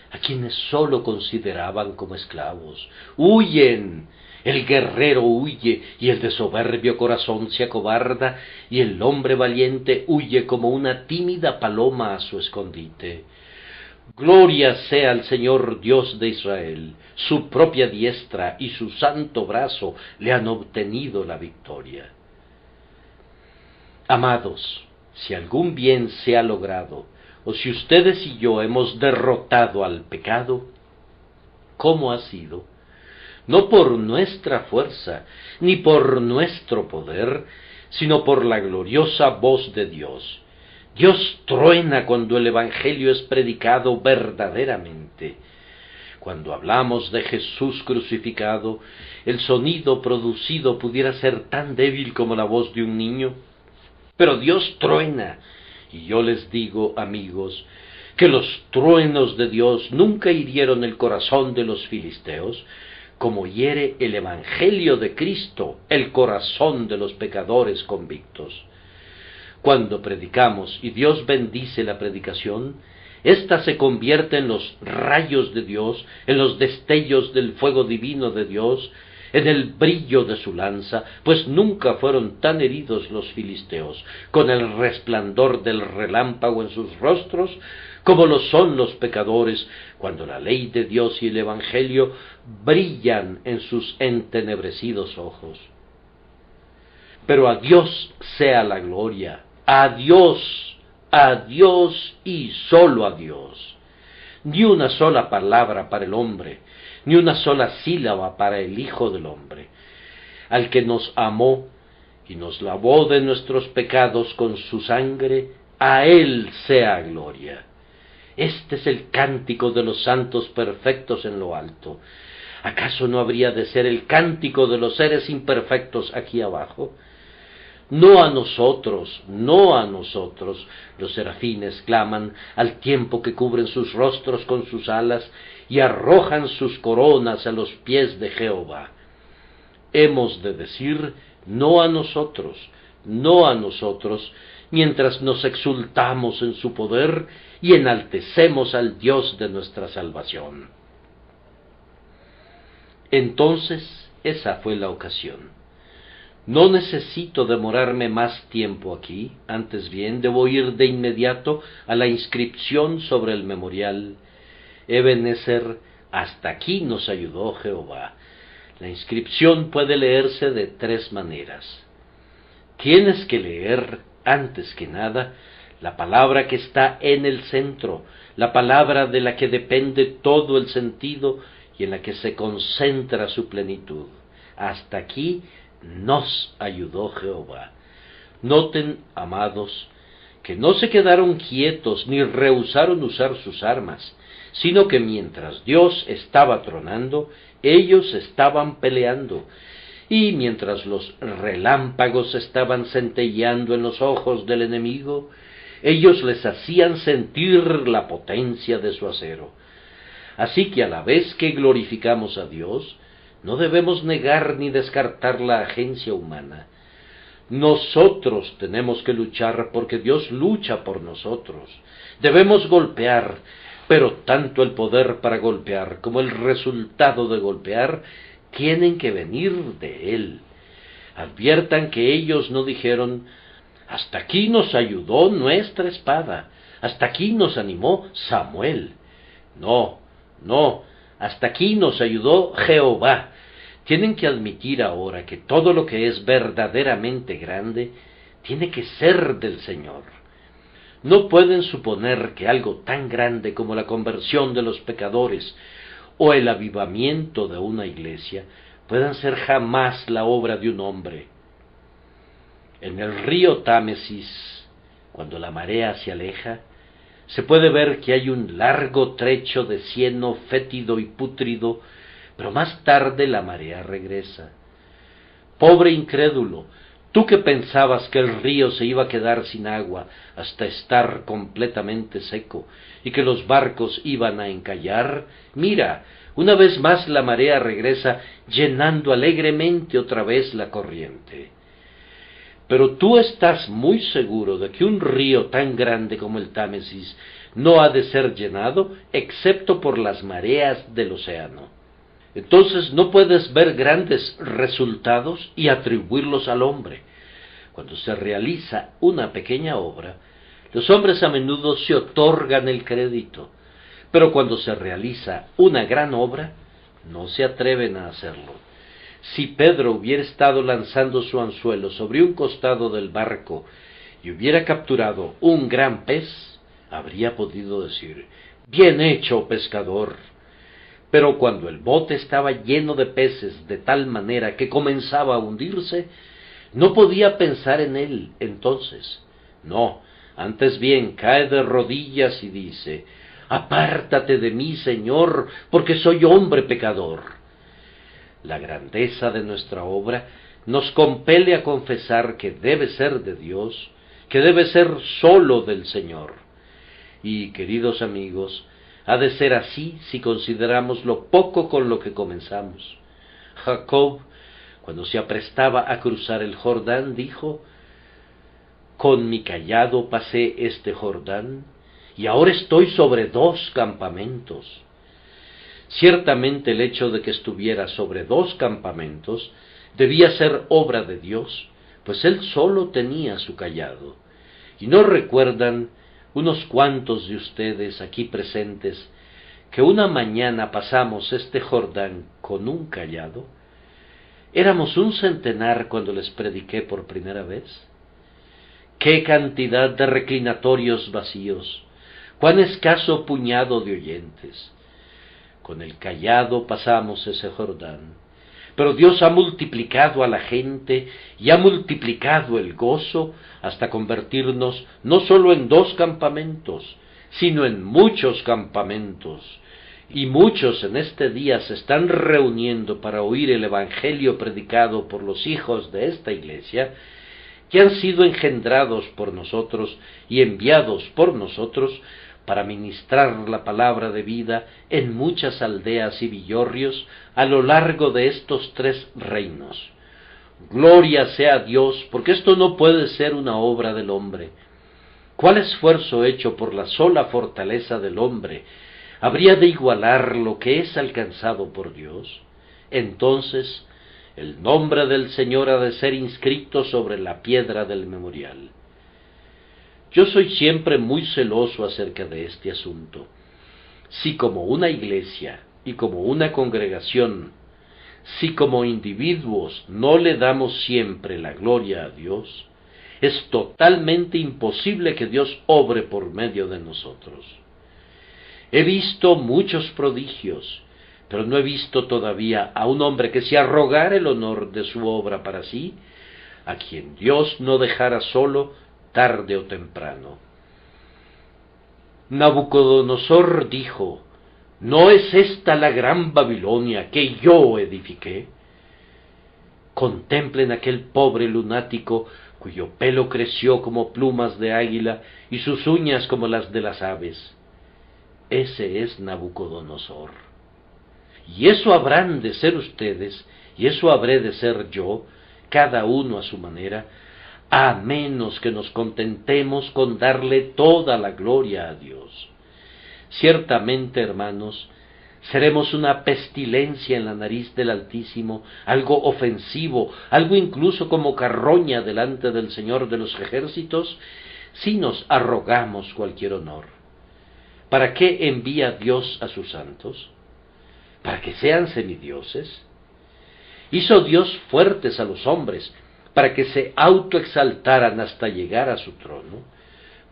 a quienes sólo consideraban como esclavos. ¡Huyen! El guerrero huye, y el de soberbio corazón se acobarda, y el hombre valiente huye como una tímida paloma a su escondite. Gloria sea al Señor Dios de Israel, su propia diestra y su santo brazo le han obtenido la victoria. Amados, si algún bien se ha logrado, o si ustedes y yo hemos derrotado al pecado, ¿cómo ha sido? No por nuestra fuerza, ni por nuestro poder, sino por la gloriosa voz de Dios. Dios truena cuando el Evangelio es predicado verdaderamente. Cuando hablamos de Jesús crucificado, el sonido producido pudiera ser tan débil como la voz de un niño. Pero Dios truena, y yo les digo, amigos, que los truenos de Dios nunca hirieron el corazón de los filisteos, como hiere el Evangelio de Cristo el corazón de los pecadores convictos. Cuando predicamos y Dios bendice la predicación, ésta se convierte en los rayos de Dios, en los destellos del fuego divino de Dios, en el brillo de su lanza, pues nunca fueron tan heridos los filisteos, con el resplandor del relámpago en sus rostros, como lo son los pecadores, cuando la ley de Dios y el Evangelio brillan en sus entenebrecidos ojos. Pero a Dios sea la gloria, a Dios y sólo a Dios. Ni una sola palabra para el hombre, ni una sola sílaba para el Hijo del Hombre, al que nos amó y nos lavó de nuestros pecados con su sangre, a Él sea gloria. Este es el cántico de los santos perfectos en lo alto. ¿Acaso no habría de ser el cántico de los seres imperfectos aquí abajo? No a nosotros, los serafines claman al tiempo que cubren sus rostros con sus alas y arrojan sus coronas a los pies de Jehová. Hemos de decir no a nosotros, mientras nos exultamos en su poder y enaltecemos al Dios de nuestra salvación. Entonces, esa fue la ocasión. No necesito demorarme más tiempo aquí, antes bien debo ir de inmediato a la inscripción sobre el memorial. Ebenezer, hasta aquí nos ayudó Jehová. La inscripción puede leerse de 3 maneras. Tienes que leer, antes que nada, la palabra que está en el centro, la palabra de la que depende todo el sentido y en la que se concentra su plenitud. Hasta aquí nos ayudó Jehová. Noten, amados, que no se quedaron quietos ni rehusaron usar sus armas, sino que mientras Dios estaba tronando, ellos estaban peleando, y mientras los relámpagos estaban centelleando en los ojos del enemigo, ellos les hacían sentir la potencia de su acero. Así que a la vez que glorificamos a Dios, no debemos negar ni descartar la agencia humana. Nosotros tenemos que luchar porque Dios lucha por nosotros. Debemos golpear, pero tanto el poder para golpear como el resultado de golpear tienen que venir de Él. Adviertan que ellos no dijeron: hasta aquí nos ayudó nuestra espada, hasta aquí nos animó Samuel. No, hasta aquí nos ayudó Jehová. Tienen que admitir ahora que todo lo que es verdaderamente grande tiene que ser del Señor. No pueden suponer que algo tan grande como la conversión de los pecadores o el avivamiento de una iglesia puedan ser jamás la obra de un hombre. En el río Támesis, cuando la marea se aleja, se puede ver que hay un largo trecho de cieno fétido y pútrido, pero más tarde la marea regresa. Pobre incrédulo, tú que pensabas que el río se iba a quedar sin agua hasta estar completamente seco y que los barcos iban a encallar, mira, una vez más la marea regresa llenando alegremente otra vez la corriente. Pero tú estás muy seguro de que un río tan grande como el Támesis no ha de ser llenado excepto por las mareas del océano. Entonces no puedes ver grandes resultados y atribuirlos al hombre. Cuando se realiza una pequeña obra, los hombres a menudo se otorgan el crédito, pero cuando se realiza una gran obra, no se atreven a hacerlo. Si Pedro hubiera estado lanzando su anzuelo sobre un costado del barco y hubiera capturado un gran pez, habría podido decir: bien hecho, pescador. Pero cuando el bote estaba lleno de peces de tal manera que comenzaba a hundirse, no podía pensar en él entonces. No, antes bien cae de rodillas y dice: apártate de mí, Señor, porque soy hombre pecador. La grandeza de nuestra obra nos compele a confesar que debe ser de Dios, que debe ser sólo del Señor. Y, queridos amigos, ha de ser así si consideramos lo poco con lo que comenzamos. Jacob, cuando se aprestaba a cruzar el Jordán, dijo: con mi cayado pasé este Jordán, y ahora estoy sobre 2 campamentos. Ciertamente el hecho de que estuviera sobre 2 campamentos debía ser obra de Dios, pues él solo tenía su cayado. ¿Y no recuerdan unos cuantos de ustedes aquí presentes que una mañana pasamos este Jordán con un cayado? Éramos un centenar cuando les prediqué por primera vez. ¡Qué cantidad de reclinatorios vacíos! ¡Cuán escaso puñado de oyentes! Con el cayado pasamos ese Jordán, pero Dios ha multiplicado a la gente y ha multiplicado el gozo hasta convertirnos no solo en 2 campamentos, sino en muchos campamentos, y muchos en este día se están reuniendo para oír el evangelio predicado por los hijos de esta iglesia, que han sido engendrados por nosotros y enviados por nosotros para ministrar la palabra de vida en muchas aldeas y villorrios a lo largo de estos 3 reinos. Gloria sea a Dios, porque esto no puede ser una obra del hombre. ¿Cuál esfuerzo hecho por la sola fortaleza del hombre habría de igualar lo que es alcanzado por Dios? Entonces, el nombre del Señor ha de ser inscrito sobre la piedra del memorial. Yo soy siempre muy celoso acerca de este asunto. Si como una iglesia y como una congregación, si como individuos no le damos siempre la gloria a Dios, es totalmente imposible que Dios obre por medio de nosotros. He visto muchos prodigios, pero no he visto todavía a un hombre que se arrogara el honor de su obra para sí, a quien Dios no dejara solo tarde o temprano. Nabucodonosor dijo: ¿no es esta la gran Babilonia que yo edifiqué? Contemplen aquel pobre lunático cuyo pelo creció como plumas de águila y sus uñas como las de las aves. Ese es Nabucodonosor. Y eso habrán de ser ustedes, y eso habré de ser yo, cada uno a su manera, a menos que nos contentemos con darle toda la gloria a Dios. Ciertamente, hermanos, seremos una pestilencia en la nariz del Altísimo, algo ofensivo, algo incluso como carroña delante del Señor de los ejércitos, si nos arrogamos cualquier honor. ¿Para qué envía Dios a sus santos? ¿Para que sean semidioses? Hizo Dios fuertes a los hombres, para que se autoexaltaran hasta llegar a su trono.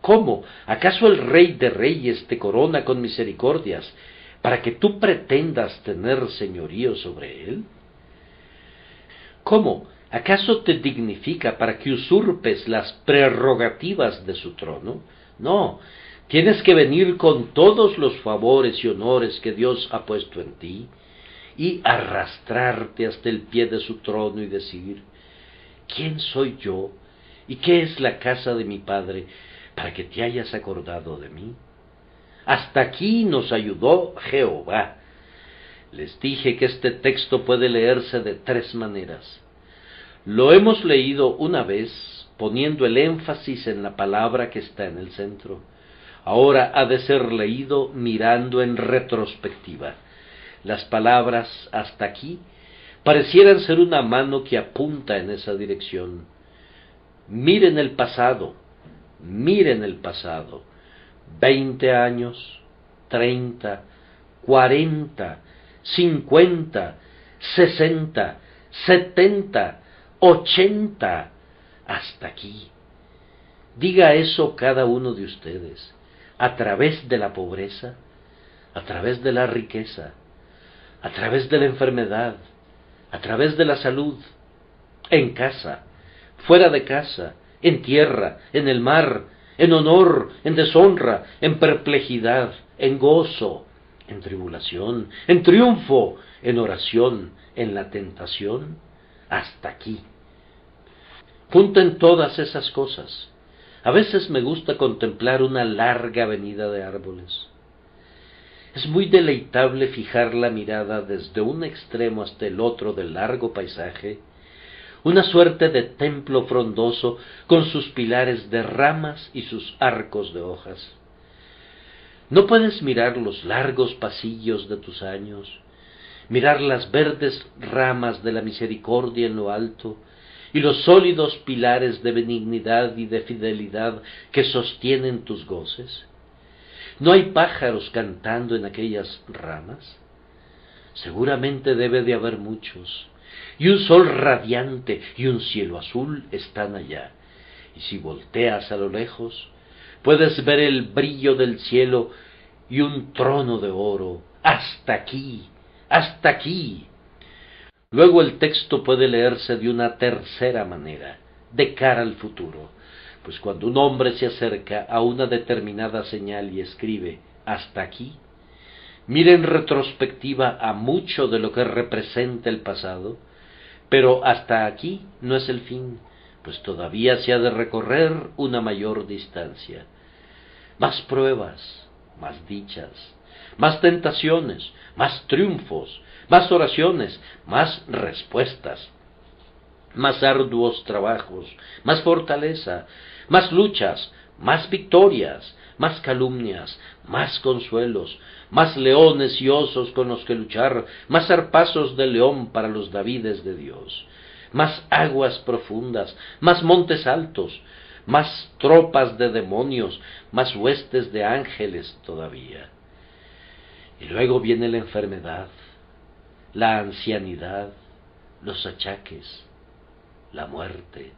¿Cómo? ¿Acaso el Rey de Reyes te corona con misericordias, para que tú pretendas tener señorío sobre él? ¿Cómo? ¿Acaso te dignifica para que usurpes las prerrogativas de su trono? No, tienes que venir con todos los favores y honores que Dios ha puesto en ti, y arrastrarte hasta el pie de su trono y decir: ¿quién soy yo y qué es la casa de mi Padre para que te hayas acordado de mí? Hasta aquí nos ayudó Jehová. Les dije que este texto puede leerse de tres maneras. Lo hemos leído una vez, poniendo el énfasis en la palabra que está en el centro. Ahora ha de ser leído mirando en retrospectiva. Las palabras hasta aquí parecieran ser una mano que apunta en esa dirección. Miren el pasado, 20 años, 30, 40, 50, 60, 70, 80, hasta aquí. Diga eso cada uno de ustedes, a través de la pobreza, a través de la riqueza, a través de la enfermedad, a través de la salud, en casa, fuera de casa, en tierra, en el mar, en honor, en deshonra, en perplejidad, en gozo, en tribulación, en triunfo, en oración, en la tentación, hasta aquí. Junten todas esas cosas. A veces me gusta contemplar una larga avenida de árboles. Es muy deleitable fijar la mirada desde un extremo hasta el otro del largo paisaje, una suerte de templo frondoso con sus pilares de ramas y sus arcos de hojas. ¿No puedes mirar los largos pasillos de tus años, mirar las verdes ramas de la misericordia en lo alto y los sólidos pilares de benignidad y de fidelidad que sostienen tus goces? ¿No hay pájaros cantando en aquellas ramas? Seguramente debe de haber muchos, y un sol radiante y un cielo azul están allá, y si volteas a lo lejos, puedes ver el brillo del cielo y un trono de oro. ¡Hasta aquí! ¡Hasta aquí! Luego el texto puede leerse de una tercera manera, de cara al futuro, pues cuando un hombre se acerca a una determinada señal y escribe «hasta aquí», mira en retrospectiva a mucho de lo que representa el pasado, pero hasta aquí no es el fin, pues todavía se ha de recorrer una mayor distancia. Más pruebas, más dichas, más tentaciones, más triunfos, más oraciones, más respuestas, más arduos trabajos, más fortaleza, más luchas, más victorias, más calumnias, más consuelos, más leones y osos con los que luchar, más zarpazos de león para los Davides de Dios, más aguas profundas, más montes altos, más tropas de demonios, más huestes de ángeles todavía. Y luego viene la enfermedad, la ancianidad, los achaques, la muerte.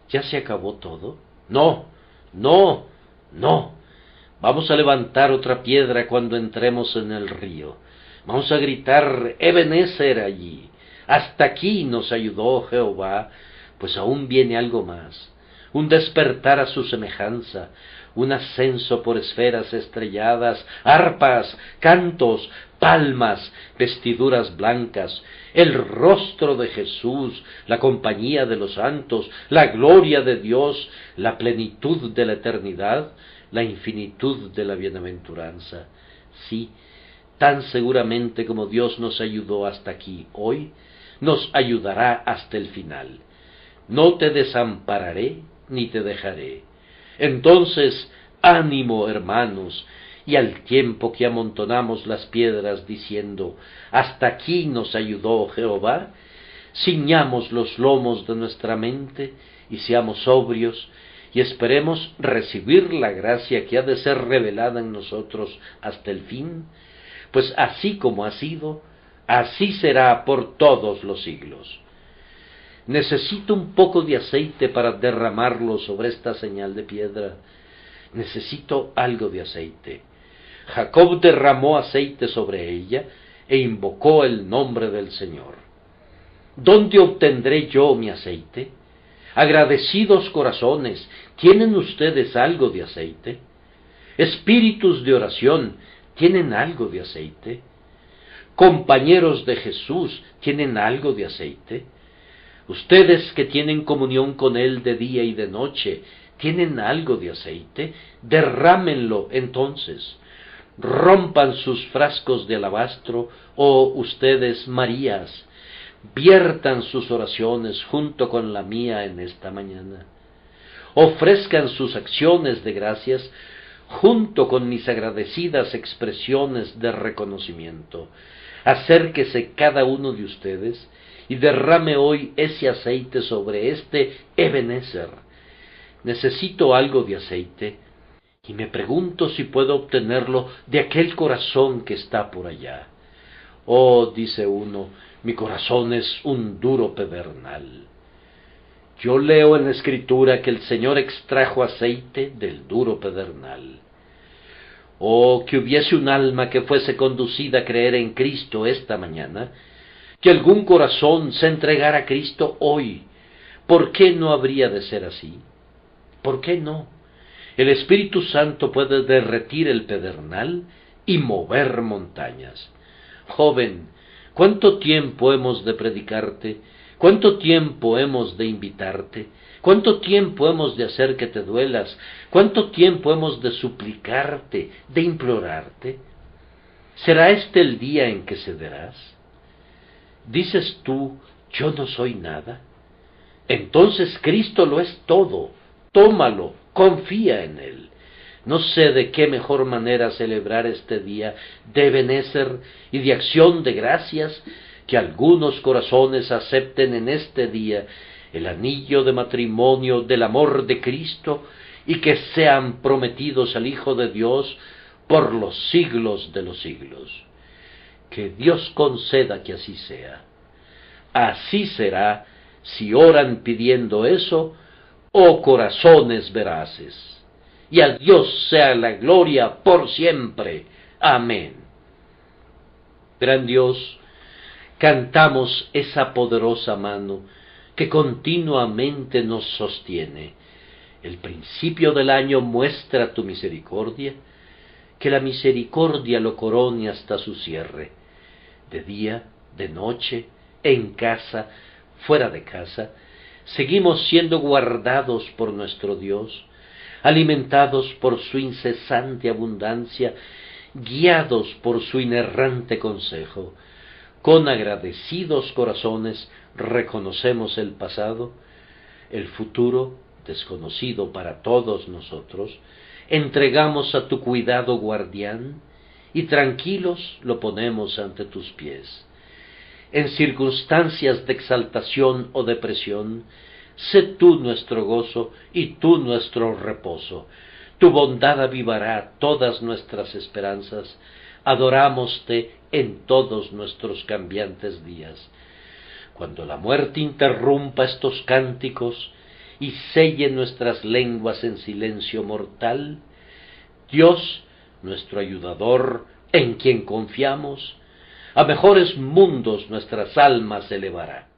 ¿Ya se acabó todo? No, no, no. Vamos a levantar otra piedra cuando entremos en el río. Vamos a gritar Ebenezer allí. Hasta aquí nos ayudó Jehová, pues aún viene algo más. Un despertar a su semejanza, un ascenso por esferas estrelladas, arpas, cantos, palmas, vestiduras blancas, el rostro de Jesús, la compañía de los santos, la gloria de Dios, la plenitud de la eternidad, la infinitud de la bienaventuranza. Sí, tan seguramente como Dios nos ayudó hasta aquí hoy, nos ayudará hasta el final. No te desampararé ni te dejaré. Entonces, ánimo, hermanos, y al tiempo que amontonamos las piedras diciendo, hasta aquí nos ayudó Jehová, ciñamos los lomos de nuestra mente y seamos sobrios, y esperemos recibir la gracia que ha de ser revelada en nosotros hasta el fin, pues así como ha sido, así será por todos los siglos. Necesito un poco de aceite para derramarlo sobre esta señal de piedra. Necesito algo de aceite. Jacob derramó aceite sobre ella e invocó el nombre del Señor. ¿Dónde obtendré yo mi aceite? Agradecidos corazones, ¿tienen ustedes algo de aceite? Espíritus de oración, ¿tienen algo de aceite? Compañeros de Jesús, ¿tienen algo de aceite? Ustedes que tienen comunión con Él de día y de noche, ¿tienen algo de aceite? Derrámenlo entonces. Rompan sus frascos de alabastro, oh ustedes Marías, viertan sus oraciones junto con la mía en esta mañana. Ofrezcan sus acciones de gracias junto con mis agradecidas expresiones de reconocimiento. Acérquese cada uno de ustedes y derrame hoy ese aceite sobre este Ebenezer. Necesito algo de aceite y me pregunto si puedo obtenerlo de aquel corazón que está por allá. Oh, dice uno, mi corazón es un duro pedernal. Yo leo en la Escritura que el Señor extrajo aceite del duro pedernal. Oh, que hubiese un alma que fuese conducida a creer en Cristo esta mañana, que algún corazón se entregara a Cristo hoy. ¿Por qué no habría de ser así? ¿Por qué no? El Espíritu Santo puede derretir el pedernal y mover montañas. Joven, ¿cuánto tiempo hemos de predicarte? ¿Cuánto tiempo hemos de invitarte? ¿Cuánto tiempo hemos de hacer que te duelas? ¿Cuánto tiempo hemos de suplicarte, de implorarte? ¿Será este el día en que cederás? ¿Dices tú, yo no soy nada? Entonces Cristo lo es todo. Tómalo, confía en Él. No sé de qué mejor manera celebrar este día de Ebenezer y de acción de gracias que algunos corazones acepten en este día el anillo de matrimonio del amor de Cristo y que sean prometidos al Hijo de Dios por los siglos de los siglos. Que Dios conceda que así sea. Así será si oran pidiendo eso, oh corazones veraces. Y a Dios sea la gloria por siempre. Amén. Gran Dios, cantamos esa poderosa mano que continuamente nos sostiene. El principio del año muestra tu misericordia, que la misericordia lo corone hasta su cierre. De día, de noche, en casa, fuera de casa, seguimos siendo guardados por nuestro Dios, alimentados por su incesante abundancia, guiados por su inerrante consejo. Con agradecidos corazones reconocemos el pasado, el futuro, desconocido para todos nosotros, entregamos a tu cuidado guardián y tranquilos lo ponemos ante tus pies. En circunstancias de exaltación o depresión, sé tú nuestro gozo y tú nuestro reposo. Tu bondad avivará todas nuestras esperanzas. Adorámoste en todos nuestros cambiantes días. Cuando la muerte interrumpa estos cánticos y selle nuestras lenguas en silencio mortal, Dios, nuestro ayudador, en quien confiamos, a mejores mundos nuestras almas elevará.